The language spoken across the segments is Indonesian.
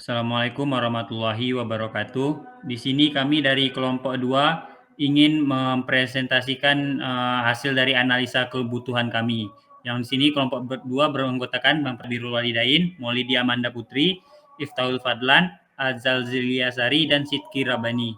Assalamualaikum warahmatullahi wabarakatuh. Di sini kami dari kelompok 2 ingin mempresentasikan hasil dari analisa kebutuhan kami. Yang di sini kelompok 2 beranggotakan Bang Birrul Walidain, Maulidi Amanda Putri, Iftaul Fadlan, Azal Ziliasari, dan Sidki Rabani.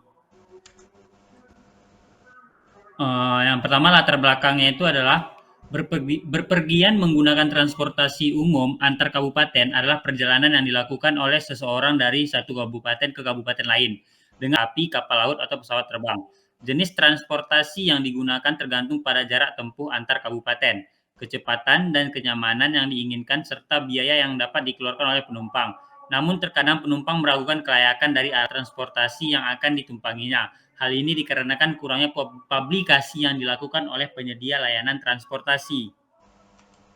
Yang pertama latar belakangnya itu adalah berpergian menggunakan transportasi umum antar kabupaten adalah perjalanan yang dilakukan oleh seseorang dari satu kabupaten ke kabupaten lain dengan api, kapal laut, atau pesawat terbang. Jenis transportasi yang digunakan tergantung pada jarak tempuh antar kabupaten, kecepatan dan kenyamanan yang diinginkan, serta biaya yang dapat dikeluarkan oleh penumpang. Namun terkadang penumpang meragukan kelayakan dari alat transportasi yang akan ditumpanginya. Hal ini dikarenakan kurangnya publikasi yang dilakukan oleh penyedia layanan transportasi.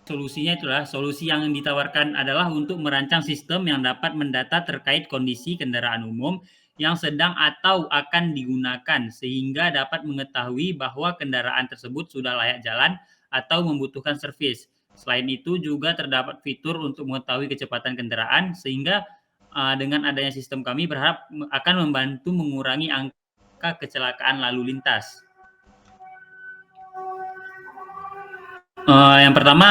Solusi yang ditawarkan adalah untuk merancang sistem yang dapat mendata terkait kondisi kendaraan umum yang sedang atau akan digunakan sehingga dapat mengetahui bahwa kendaraan tersebut sudah layak jalan atau membutuhkan servis. Selain itu juga terdapat fitur untuk mengetahui kecepatan kendaraan sehingga dengan adanya sistem kami berharap akan membantu mengurangi angka kecelakaan lalu lintas. Yang pertama,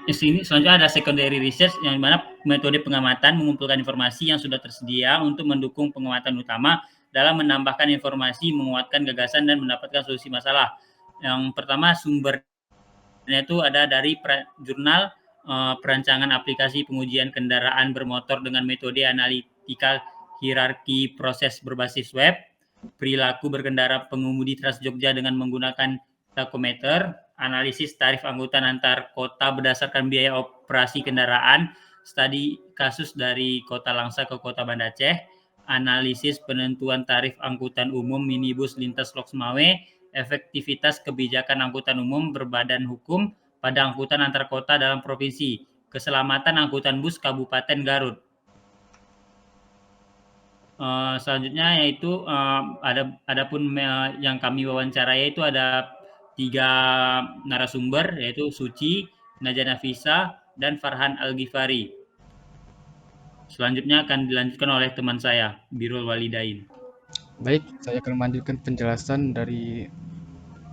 sini selanjutnya ada secondary research yang mana metode pengamatan mengumpulkan informasi yang sudah tersedia untuk mendukung pengamatan utama dalam menambahkan informasi, menguatkan gagasan, dan mendapatkan solusi masalah. Yang pertama sumbernya itu ada dari jurnal perancangan aplikasi pengujian kendaraan bermotor dengan metode analitikal hierarki proses berbasis web, perilaku berkendara pengemudi Trans Jogja dengan menggunakan takometer, analisis tarif angkutan antar kota berdasarkan biaya operasi kendaraan, studi kasus dari kota Langsa ke kota Banda Aceh, analisis penentuan tarif angkutan umum minibus lintas Lok Sumawe, efektivitas kebijakan angkutan umum berbadan hukum pada angkutan antar kota dalam provinsi, keselamatan angkutan bus Kabupaten Garut. Selanjutnya yaitu adapun yang kami wawancarai itu ada 3 narasumber yaitu Suci, Najah Nafisa, dan Farhan Al-Ghifari. Selanjutnya akan dilanjutkan oleh teman saya, Birrul Walidain. Baik, saya akan melanjutkan penjelasan dari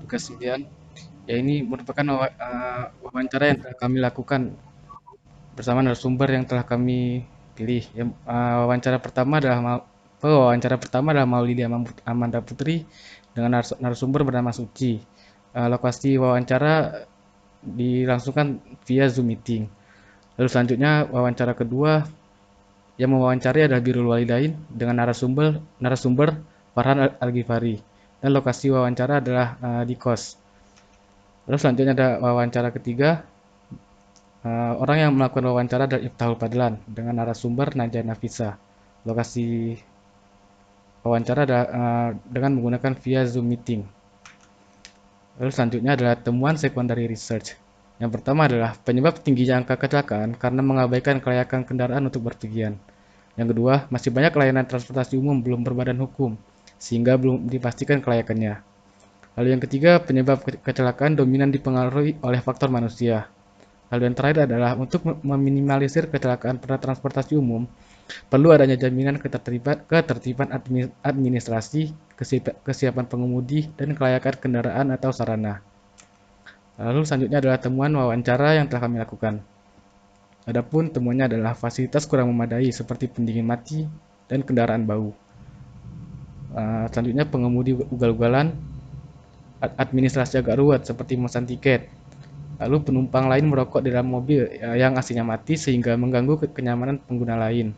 tugas 9. Ya, ini merupakan wawancara yang telah kami lakukan bersama narasumber yang telah kami pilih. Wawancara pertama adalah Maulidi Amanda Putri dengan narasumber bernama Suci. Lokasi wawancara dilangsungkan via Zoom meeting. Lalu selanjutnya wawancara kedua yang mewawancari adalah Birrul Walidain dengan narasumber Farhan Al-Ghifari. Dan lokasi wawancara adalah di KOS. Lalu selanjutnya ada wawancara ketiga. Orang yang melakukan wawancara adalah Iftaul Fadlan dengan narasumber Najah Nafisa. Lokasi wawancara adalah dengan menggunakan via Zoom meeting. Lalu selanjutnya adalah temuan secondary research. Yang pertama adalah penyebab tingginya angka kecelakaan karena mengabaikan kelayakan kendaraan untuk berpergian. Yang kedua, masih banyak layanan transportasi umum belum berbadan hukum, sehingga belum dipastikan kelayakannya. Lalu yang ketiga, penyebab kecelakaan dominan dipengaruhi oleh faktor manusia. Lalu yang terakhir adalah untuk meminimalisir kecelakaan pada transportasi umum, perlu adanya jaminan ketertiban administrasi, kesiapan pengemudi, dan kelayakan kendaraan atau sarana. Lalu selanjutnya adalah temuan wawancara yang telah kami lakukan. Adapun temuannya adalah fasilitas kurang memadai seperti pendingin mati dan kendaraan bau. Selanjutnya pengemudi ugal-ugalan, administrasi agak ruwet seperti memesan tiket. Lalu penumpang lain merokok di dalam mobil yang AC-nya mati sehingga mengganggu kenyamanan pengguna lain.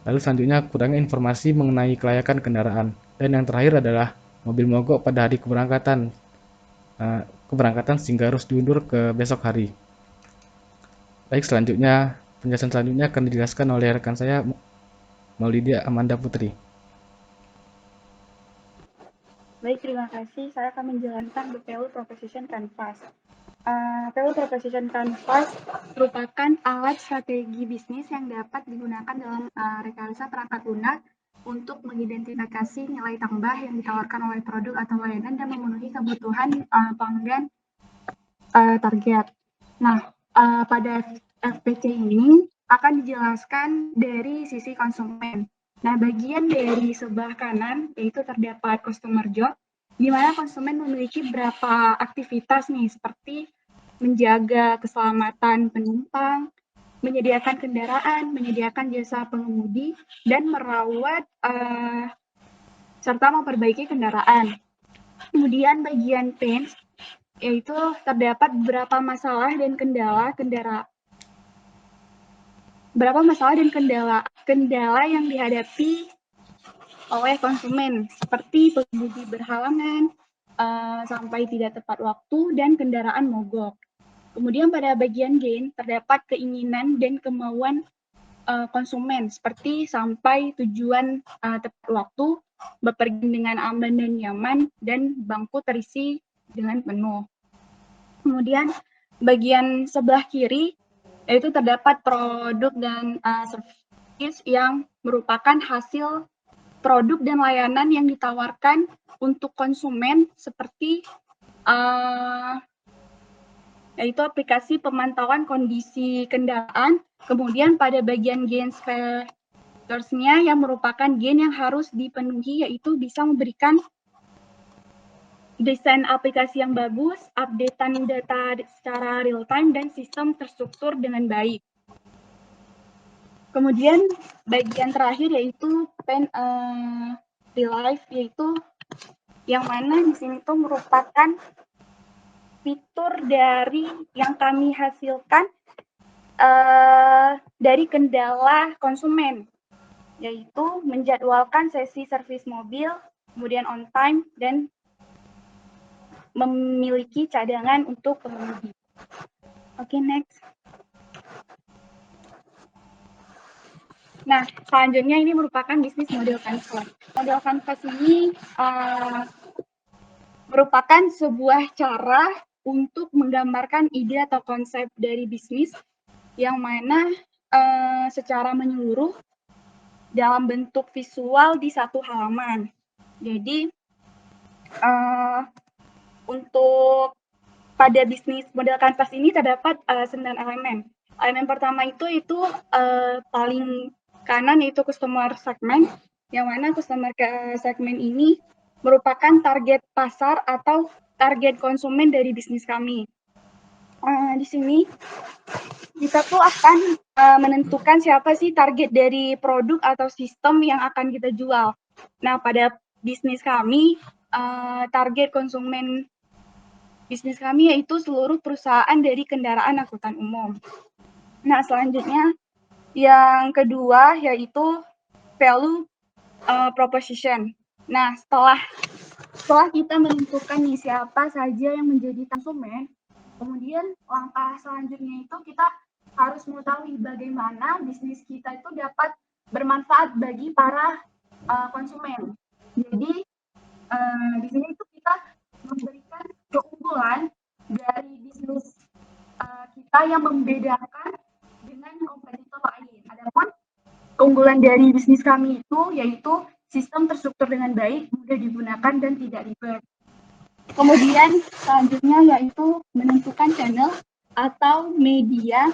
Lalu selanjutnya kurangnya informasi mengenai kelayakan kendaraan. Dan yang terakhir adalah mobil mogok pada hari keberangkatan sehingga harus diundur ke besok hari. Baik, penjelasan selanjutnya akan dijelaskan oleh rekan saya, Maulidi Amanda Putri. Baik, terima kasih. Saya akan menjelaskan BPU Proposition Canvas. PU Proposition Canvas merupakan alat strategi bisnis yang dapat digunakan dalam rekayasa perangkat lunak untuk mengidentifikasi nilai tambah yang ditawarkan oleh produk atau layanan dan memenuhi kebutuhan pelanggan target. Nah, pada FPC ini akan dijelaskan dari sisi konsumen. Nah, bagian dari sebelah kanan yaitu terdapat customer job, di mana konsumen memiliki beberapa aktivitas nih, seperti menjaga keselamatan penumpang, menyediakan kendaraan, menyediakan jasa pengemudi, dan merawat serta memperbaiki kendaraan. Kemudian bagian pains yaitu terdapat beberapa masalah dan kendala yang dihadapi oleh konsumen, seperti pengemudi berhalangan, sampai tidak tepat waktu, dan kendaraan mogok. Kemudian pada bagian gain terdapat keinginan dan kemauan konsumen, seperti sampai tujuan tepat waktu, bepergian dengan aman dan nyaman, dan bangku terisi dengan penuh. Kemudian bagian sebelah kiri yaitu terdapat produk dan service yang merupakan hasil produk dan layanan yang ditawarkan untuk konsumen, seperti yaitu aplikasi pemantauan kondisi kendaraan. Kemudian pada bagian gain factors-nya yang merupakan gain yang harus dipenuhi, yaitu bisa memberikan desain aplikasi yang bagus, updatean data secara real time, dan sistem terstruktur dengan baik. Kemudian bagian terakhir yaitu real life, yaitu yang mana di sini tuh merupakan fitur dari yang kami hasilkan dari kendala konsumen, yaitu menjadwalkan sesi servis mobil, kemudian on time, dan memiliki cadangan untuk pengemudi. Oke, next. Nah, selanjutnya ini merupakan bisnis model canvas. Model canvas ini merupakan sebuah cara untuk menggambarkan ide atau konsep dari bisnis yang mana secara menyeluruh dalam bentuk visual di satu halaman. Jadi, untuk pada bisnis model canvas ini terdapat 9 elemen. Elemen pertama itu paling kanan, yaitu customer segment, yang mana customer segment ini merupakan target pasar atau target konsumen dari bisnis kami. Di sini kita tuh akan menentukan siapa sih target dari produk atau sistem yang akan kita jual. Nah, pada bisnis kami, target konsumen bisnis kami yaitu seluruh perusahaan dari kendaraan angkutan umum. Nah, selanjutnya yang kedua yaitu value proposition. Nah, setelah kita menentukan nih siapa saja yang menjadi konsumen, kemudian langkah selanjutnya itu kita harus mengetahui bagaimana bisnis kita itu dapat bermanfaat bagi para konsumen. Jadi di sini itu kita memberikan keunggulan dari bisnis kita yang membedakan dengan kompetitor lain. Adapun keunggulan dari bisnis kami itu yaitu sistem terstruktur dengan baik, mudah digunakan, dan tidak ribet. Kemudian selanjutnya yaitu menentukan channel atau media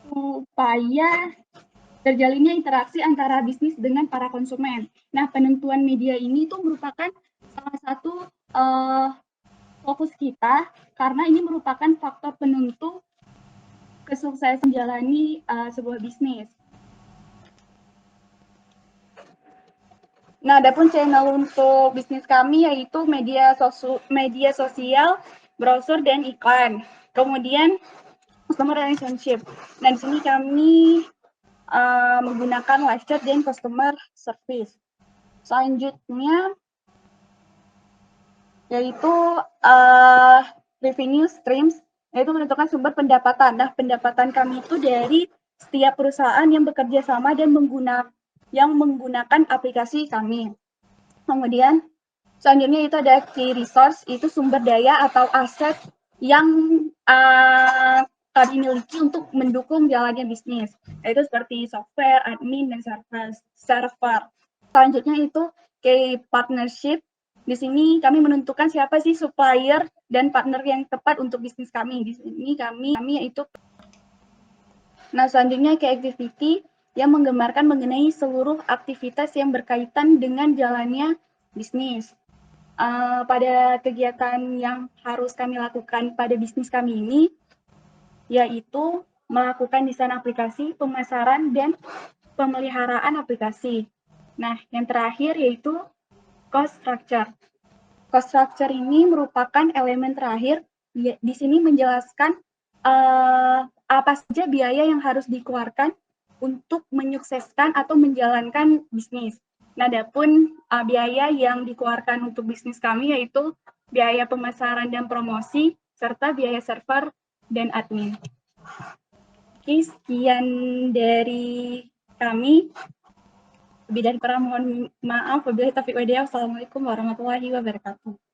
supaya terjalinnya interaksi antara bisnis dengan para konsumen. Nah, penentuan media ini tuh merupakan salah satu fokus kita, karena ini merupakan faktor penentu kesuksesan menjalani sebuah bisnis. Nah, adapun channel untuk bisnis kami yaitu media sosial, browser, dan iklan. Kemudian customer relationship. Nah, di sini kami menggunakan live chat dan customer service. Selanjutnya yaitu revenue streams, yaitu menentukan sumber pendapatan. Nah, pendapatan kami itu dari setiap perusahaan yang bekerja sama dan menggunakan aplikasi kami. Kemudian selanjutnya itu ada key resource, itu sumber daya atau aset yang kami miliki untuk mendukung jalannya bisnis, yaitu seperti software, admin, dan server. Selanjutnya itu key partnership, Di sini kami menentukan siapa sih supplier dan partner yang tepat untuk bisnis kami. Di sini kami yaitu. Nah, selanjutnya key activity yang menggambarkan mengenai seluruh aktivitas yang berkaitan dengan jalannya bisnis. Pada kegiatan yang harus kami lakukan pada bisnis kami ini, yaitu melakukan desain aplikasi, pemasaran, dan pemeliharaan aplikasi. Nah, yang terakhir yaitu cost structure. Cost structure ini merupakan elemen terakhir, di sini menjelaskan apa saja biaya yang harus dikeluarkan untuk menyukseskan atau menjalankan bisnis. Nah, adapun biaya yang dikeluarkan untuk bisnis kami yaitu biaya pemasaran dan promosi, serta biaya server dan admin. Oke, sekian dari kami. Lebih dan kurang mohon maaf. Wabillahi taufiq wal hidayah. Wassalamualaikum warahmatullahi wabarakatuh.